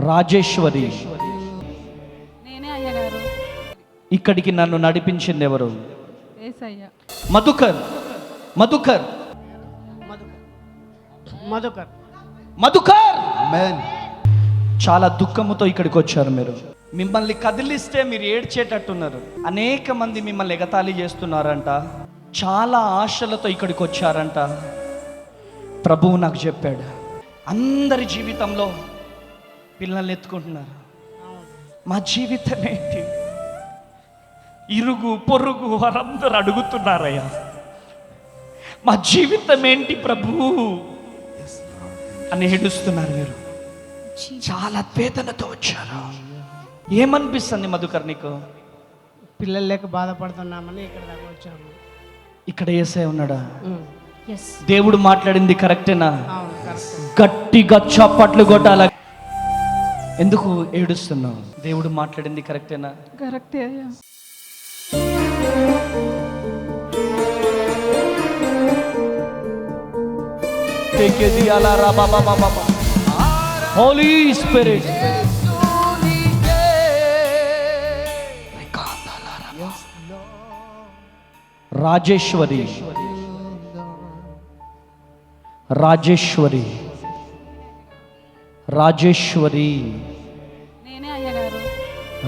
రాజేశ్వరి. నేనే అయ్యగారు. ఇక్కడికి నన్ను నడిపించింది ఎవరు? యేసయ్య. మధుకర్. మధుకర్. మధుకర్. మధుకర్. ఆమేన్. చాలా దుఃఖముతో ఇక్కడికి వచ్చారు మీరు. మిమ్మల్ని కదిలిస్తే మీరు ఏడ్చేటట్టున్నారు. అనేక మంది మిమ్మల్ని ఎగతాళి చేస్తున్నారంట. చాలా ఆశలతో ఇక్కడికి వచ్చారంట. ప్రభువు నాకు చెప్పాడు, అందరి జీవితంలో పిల్లల్ని ఎత్తుకుంటున్నారు. మా జీవితం ఏంటి? ఇరుగు పొరుగు వారందరూ అడుగుతున్నారయ్యా, మా జీవితం ఏంటి ప్రభు అని ఏడుస్తున్నారు. మీరు చాలా వేదనతో వచ్చారు. ఏమనిపిస్తుంది మధుకర్ నీకు? పిల్లలు లేక బాధపడుతున్నామని ఇక్కడ దాకా వచ్చాము. ఇక్కడ యేసయ్య ఉన్నాడా? దేవుడు మాట్లాడింది కరెక్టేనా? అవును, కరెక్ట్. గట్టిగా చప్పట్లు కొట్టాల. ఎందుకు ఏడుస్తున్నావు? దేవుడు మాట్లాడింది కరెక్టేనా? కరెక్టే అయ్యా. హోలీ స్పిరిట్. రాజేశ్వరి. రాజేశ్వరి. రాజేశ్వరి. నేనే అయ్యగారు.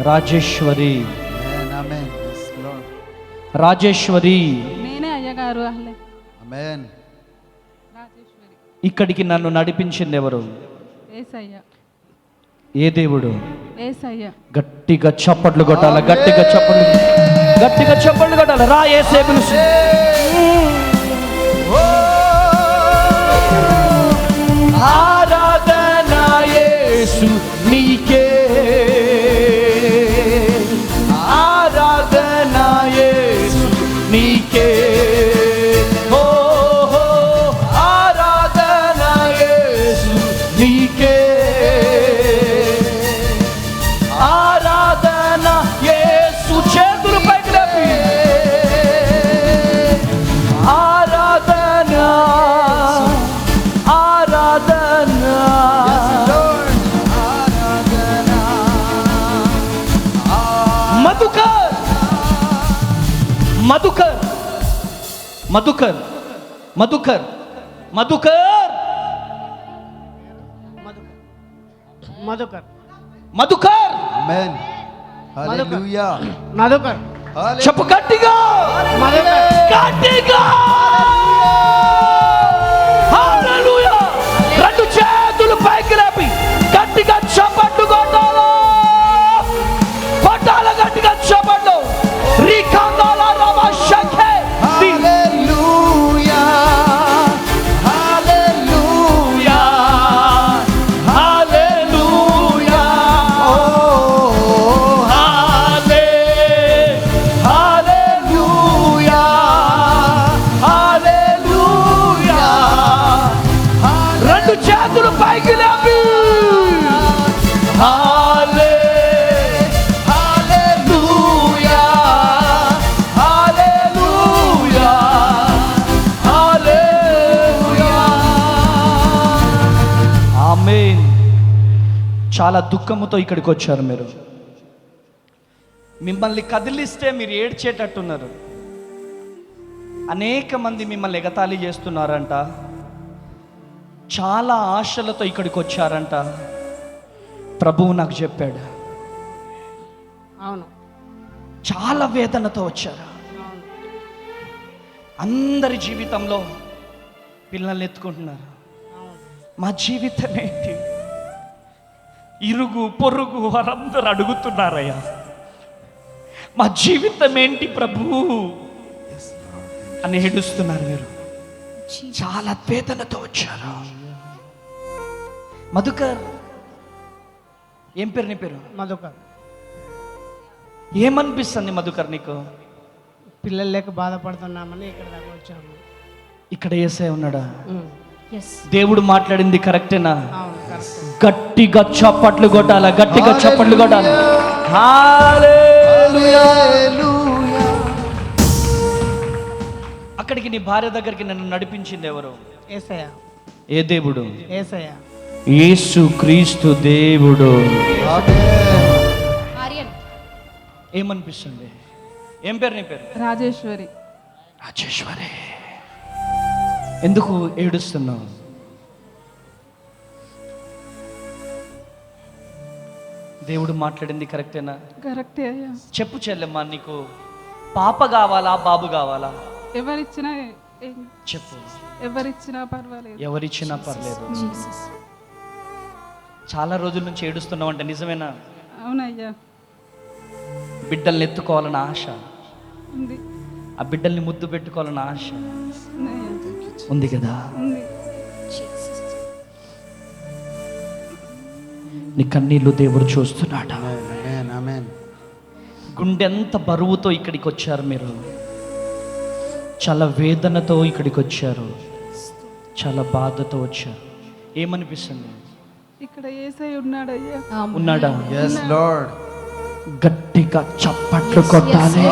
రాజేశ్వరి. ఆమేన్. ఆమేన్. yes lord. రాజేశ్వరి. నేనే అయ్యగారు. అహ్లే. ఆమేన్. రాజేశ్వరి. ఇక్కడికి నన్ను నడిపించింది ఎవరు? యేసయ్య. ఏ దేవుడు? యేసయ్య. గట్టిగా చప్పట్లు కొట్టాల. గట్టిగా చప్పట్లు, గట్టిగా చప్పట్లు కొట్టాలి. రా యేసే పిలుసు. ఆరాధన యేసు నీకే, ఆరాధన యేసు నీకే. ఓ ఆరాధన యేసు నీకే, ఆరాధన యేసు. చేతులు పైకి లేపి ఆరాధన, ఆరాధన. మధుకర్. మధుకర్. మధుకర్. మధుకర్. మధుకర్. మధుకర్. మధుకర్. ఆమేన్. హల్లెలూయా. మధుకర్. చెప్పు గట్టిగా, మధుకర్. గట్టిగా. హల్లెలూయా. రెండు చేతులు పైకి లేపి గట్టిగా చప్పట్లు కొట్టాలి. కొట్టాలి గట్టిగా చప్పట్లు. రికాందాల రమ శంఖే. హల్లెలూయా. హల్లెలూయా. హల్లెలూయా. ఓ హల్లే హల్లెలూయా. హల్లెలూయా. రెండు చేతులు పైకి లేపి హల్లే హల్లెలూయా. హల్లెలూయా. హల్లెలూయా. ఆమేన్. చాలా దుఃఖముతో ఇక్కడికి వచ్చారు మీరు. మిమ్మల్ని కదిలిస్తే మీరు ఏడ్చేటట్టున్నారు. అనేక మంది మిమ్మల్ని ఎగతాళి చేస్తున్నారంట. చాలా ఆశలతో ఇక్కడికి వచ్చారంట. ప్రభువు నాకు చెప్పాడు, అవును, చాలా వేదనతో వచ్చారు. అవును. అందరి జీవితంలో పిల్లల్ని ఎత్తుకుంటున్నారు. మా జీవితం ఏంటి? ఇరుగు పొరుగు వారందరూ అడుగుతున్నారయ్యా, మా జీవితం ఏంటి ప్రభు అని ఏడుస్తున్నారు. మీరు చాలా వేదనతో వచ్చారు. మధుకర్. ఏం పేరు నీ పేరు? మధుకర్. ఏమనిపిస్తుంది మధుకర్ నీకు? పిల్లలు లేక బాధపడుతున్నామని ఇక్కడ దాకా వచ్చాము. ఇక్కడ యేసయ్య ఉన్నాడా? దేవుడు మాట్లాడింది కరెక్టేనా? అవును, కరెక్ట్. గట్టిగా చప్పట్లు కొట్టాల. గట్టిగా చప్పట్లు కొట్టాలి. హల్లెలూయా. అక్కడికి నీ భార్య దగ్గరికి నన్ను నడిపించింది ఎవరు? యేసయ్య. ఏ దేవుడు? యేసయ్య. యేసు క్రీస్తు దేవుడు. ఆర్యన్. ఏమనిపిస్తుంది? ఏం పేరు నీ పేరు? రాజేశ్వరి. రాజేశ్వరి. ఎందుకు ఏడుస్తున్నావు? దేవుడు మాట్లాడింది కరెక్టేనా? కరెక్టే అయ్యా. చెప్పు చెల్లెమ్మా, నీకు పాప కావాలా బాబు కావాలా? ఎవరిచ్చినా చెప్పు. ఎవరిచ్చినా పర్వాలేదు. ఎవరిచ్చినా పర్లేదు. చాలా రోజుల నుంచి ఏడుస్తున్నావు అంటే నిజమేనా? అవునయ్యా. బిడ్డల్ని ఎత్తుకోవాలన్న ఆశ ఉంది. ఆ బిడ్డల్ని ముద్దు పెట్టుకోవాలన్న ఆశ ఉన్నాయ్యా. ఉంది కదా? ఉంది. నీ కన్నీళ్ళు దేవుడు చూస్తున్నాడు. Amen. Amen. గుండె ఎంత బరువుతో ఇక్కడికి వచ్చారు మీరు, చాలా వేదనతో ఇక్కడికి వచ్చారు, చాలా బాధతో వచ్చారు. ఏమనిపిస్తుంది? ఇక్కడ యేసయ్య ఉన్నాడయ్యా. ఉన్నాడా? Yes, Lord. గట్టిగా చప్పట్లు కొట్టాలి.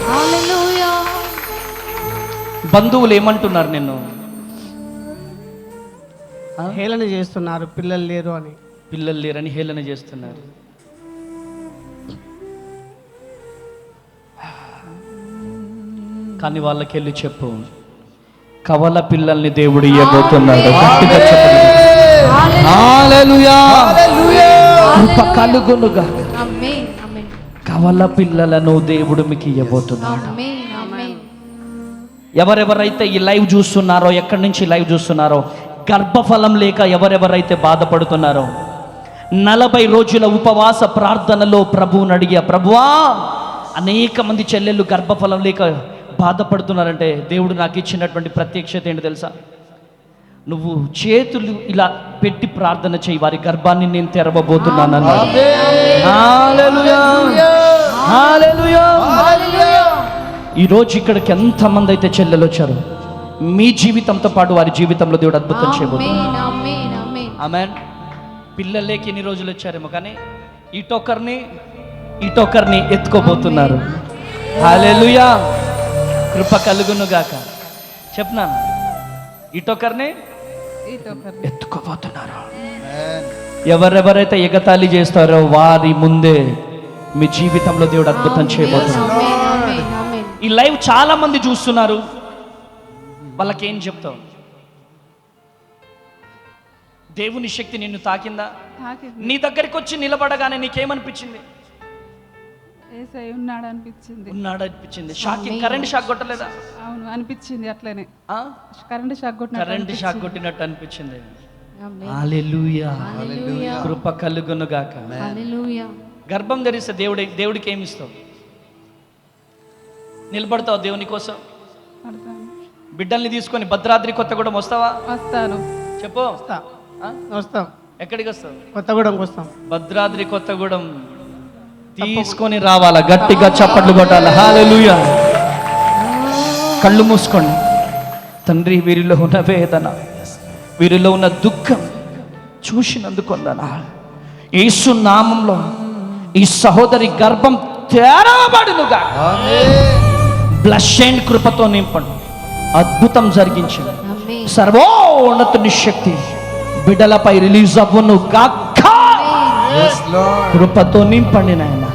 హల్లెలూయా. బంధువులు ఏమంటున్నారు నిన్ను? హేళన చేస్తున్నారు, పిల్లలు లేరు అని. పిల్లలు లేరని హేళన చేస్తున్నారు. కానీ వాళ్ళకి వెళ్ళి చెప్పు, కవల పిల్లల్ని దేవుడు ఇవ్వబోతున్నాడు. గట్టిగా చెప్పండి. హల్లెలూయా. కృప కలుగునుగా. ఆమేన్. ఆమేన్. కవల పిల్లలను దేవుడు మీకు ఇవ్వబోతున్నాడు. ఆమేన్. ఆమేన్. ఎవరెవరైతే ఈ లైవ్ చూస్తున్నారో, ఎక్కడి నుంచి లైవ్ చూస్తున్నారో, గర్భఫలం లేక ఎవరెవరైతే బాధపడుతున్నారో, 40 రోజుల ఉపవాస ప్రార్థనలో ప్రభువుని అడిగా, ప్రభువా అనేక మంది చెల్లెళ్ళు గర్భఫలం లేక బాధపడుతున్నారంటే దేవుడు నాకు ఇచ్చినటువంటి ప్రత్యక్షత ఏంటి తెలుసా? నువ్వు చేతులు ఇలా పెట్టి ప్రార్థన చేయి, వారి గర్భాన్ని నేను తెరవబోతున్నాను అన్నాడు. హల్లెలూయా. హల్లెలూయా. ఈరోజు ఇక్కడికి ఎంతమంది అయితే చెల్లెలు వచ్చారు, మీ జీవితంతో పాటు వారి జీవితంలో దేవుడు అద్భుతం చేయబోతున్నాడు. ఆమేన్. ఆమేన్. ఆమేన్. ఆమేన్. పిల్లలేకి ఎన్ని రోజులు వచ్చారేమో కానీ ఇటొకరిని ఎత్తుకోబోతున్నారు. హల్లెలూయా. కృప కలుగును గాక. చెప్తున్నాను, ఇటొకరిని ఎత్తుకోబోతున్నారు. Amen. ఎవరెవరైతే ఎగతాళి చేస్తారో వారి ముందే మీ జీవితంలో దేవుడు అద్భుతం చేయబోతున్నారు. ఆమేన్. ఆమేన్. ఆమేన్. ఈ లైవ్ చాలా మంది చూస్తున్నారు, వాళ్ళకేం చెప్తావు? దేవుని శక్తి నిన్ను తాకిందా? తాకింది. నీ దగ్గరికి వచ్చి నిలబడగానే నీకేమనిపించింది? యేసయ్య ఉన్నాడు అనిపించింది. ఉన్నాడు అనిపించింది. షాకింగ్. కరెంట్ షాక్ కొట్టలేదా? అవును అనిపించింది. అట్లనే ఆ? కరెంట్ షాక్ కరెంట్ షాక్ కొట్టినట్టు అనిపించింది. ఆమేన్. హల్లెలూయా. హల్లెలూయా. కృప కలుగును గాక. హల్లెలూయా. గర్భం ధరిస్తే దేవుడికి ఏమి ఇస్తావు? నిలబడతావు దేవుని కోసం? పడతాను. బిడ్డల్ని తీసుకొని భద్రాద్రి కొత్తగూడెం వస్తావా? వస్తాను. చెప్పు. ఆ? వస్తాం, ఎక్కడికి వస్తావు? కొత్తగూడెంకి వస్తాం. భద్రాద్రి కొత్తగూడెం తీసుకొని రావాలా? గట్టిగా చప్పట్లు కొట్టాలి. హల్లెలూయా. కళ్ళు మూసుకోండి. తండ్రి, వీరిలో ఉన్న వేదన, వీరిలో ఉన్న దుఃఖం చూసినందుకు వందనాలు. యేసు నామంలో ఈ సహోదరి గర్భం తెరవబడునుగా. బ్లష్ అండ్ కృపతో నింపండి. అద్భుతం జరిగించండి. ఆమేన్. సర్వోన్నతుని శక్తి బిడ్డలపై రిలీజ్ అవ్వను గాక. Yes, Lord. కృపతో నింపండి నాయన.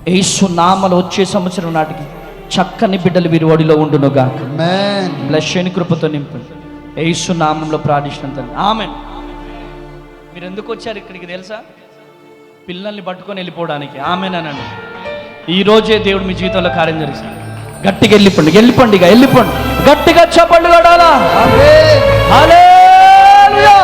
యేసు నామలో వచ్చే సంవత్సరం నాటికి చక్కని బిడ్డలు వీరి ఒడిలో ఉండును గాక. Amen. బ్లష్ అని కృపతో నింపండి. యేసు నామంలో ప్రార్థిస్తున్నాను. ఆమేన్. మీరు ఎందుకు వచ్చారు ఇక్కడికి తెలుసా? పిల్లల్ని పట్టుకొని వెళ్ళిపోవడానికి. ఆమేన్ అనండి. ఈ రోజే దేవుడు మీ జీవితంలో కార్యం చేస్తాడు. గట్టిగా వెళ్ళిపోండి. గట్టిగా చప్పట్లు కొట్టాలా? హల్లెలూయా.